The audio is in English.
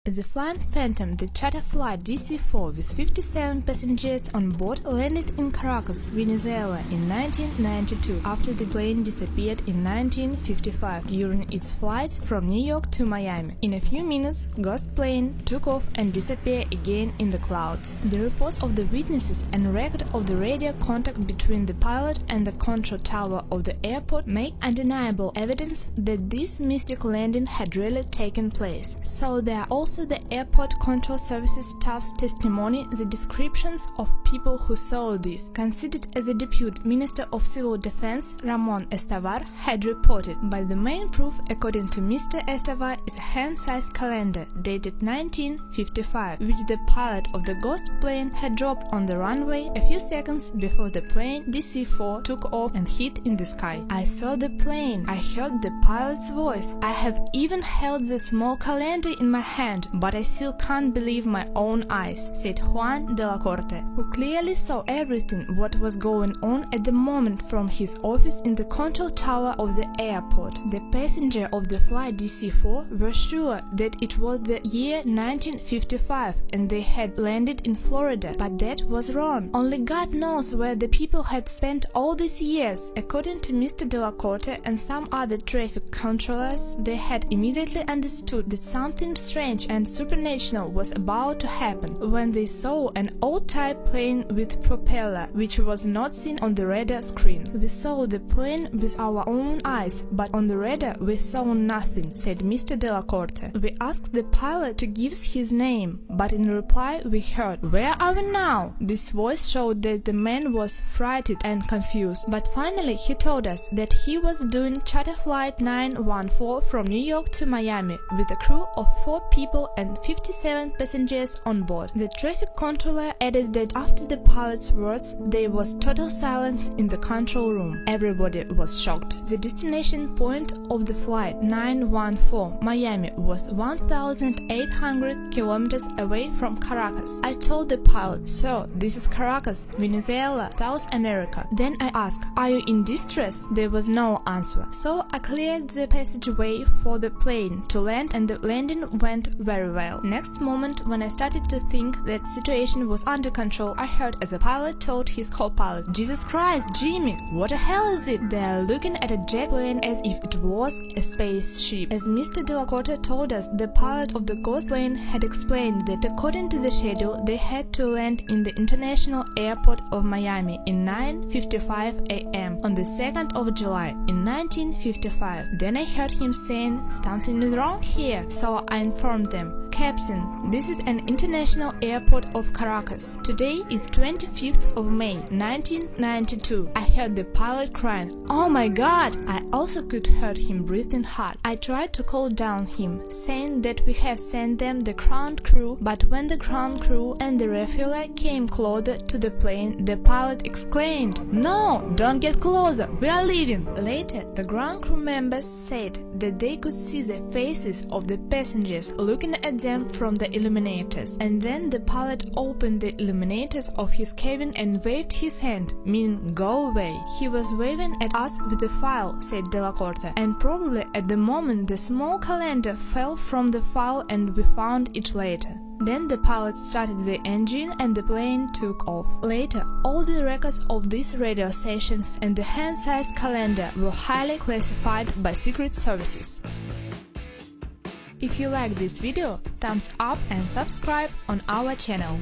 The Flying Phantom, the charter flight DC-4 with 57 passengers on board, landed in Caracas, Venezuela in 1992 after the plane disappeared in 1955 during its flight from New York to Miami. In a few minutes, ghost plane took off and disappeared again in the clouds. The reports of the witnesses and record of the radio contact between the pilot and the control tower of the airport make undeniable evidence that this mystic landing had really taken place. So there are also the airport control services staff's testimony, the descriptions of people who saw this, considered as the Deputy Minister of Civil Defense Ramon Estavar had reported. But the main proof, according to Mr. Estavar, is a hand-sized calendar dated 1955, which the pilot of the ghost plane had dropped on the runway a few seconds before the plane DC-4 took off and hit in the sky. I saw the plane, I heard the pilot's voice, I have even held the small calendar in my hand, but I still can't believe my own eyes, said Juan de la Corte, who clearly saw everything what was going on at the moment from his office in the control tower of the airport. The passenger of the flight DC-4 were sure that it was the year 1955 and they had landed in Florida, but that was wrong. Only God knows where the people had spent all these years. According to Mr. de la Corte and some other traffic controllers, they had immediately understood that something strange and supernatural was about to happen when they saw an old-type plane with propeller, which was not seen on the radar screen. We saw the plane with our own eyes, but on the radar we saw nothing, said Mr. de la Corte. We asked the pilot to give his name, but in reply we heard, "Where are we now?" This voice showed that the man was frightened and confused, but finally he told us that he was doing charter flight 914 from New York to Miami with a crew of 4 people and 57 passengers on board. The traffic controller added that after the pilot's words, there was total silence in the control room. Everybody was shocked. The destination point of the flight 914 Miami was 1,800 kilometers away from Caracas. I told the pilot, "Sir, this is Caracas, Venezuela, South America." Then I asked, "Are you in distress?" There was no answer. So I cleared the passageway for the plane to land, and the landing went very well. Next moment, when I started to think that situation was under control, I heard as a pilot told his co-pilot, "Jesus Christ, Jimmy, what the hell is it?" They are looking at a jet plane as if it was a spaceship. As Mr. de la Corte told us, the pilot of the ghost plane had explained that according to the schedule, they had to land in the International Airport of Miami in 9:55 a.m. on the 2nd of July in 1955. Then I heard him saying, "Something is wrong here," so I informed them, "Captain, this is an international airport of Caracas. Today is 25th of May, 1992. I heard the pilot crying, "Oh my God!" I also could hear him breathing hard. I tried to calm down him, saying that we have sent them the ground crew, but when the ground crew and the refueler came closer to the plane, the pilot exclaimed, "No, don't get closer, we are leaving." Later, the ground crew members said that they could see the faces of the passengers looking at them from the illuminators, and then the pilot opened the illuminators of his cabin and waved his hand, meaning go away. He was waving at us with the file, said de la Corte, and probably at the moment the small calendar fell from the file and we found it later. Then the pilot started the engine and the plane took off. Later, all the records of these radio stations and the hand-sized calendar were highly classified by secret services. If you like this video, thumbs up and subscribe on our channel.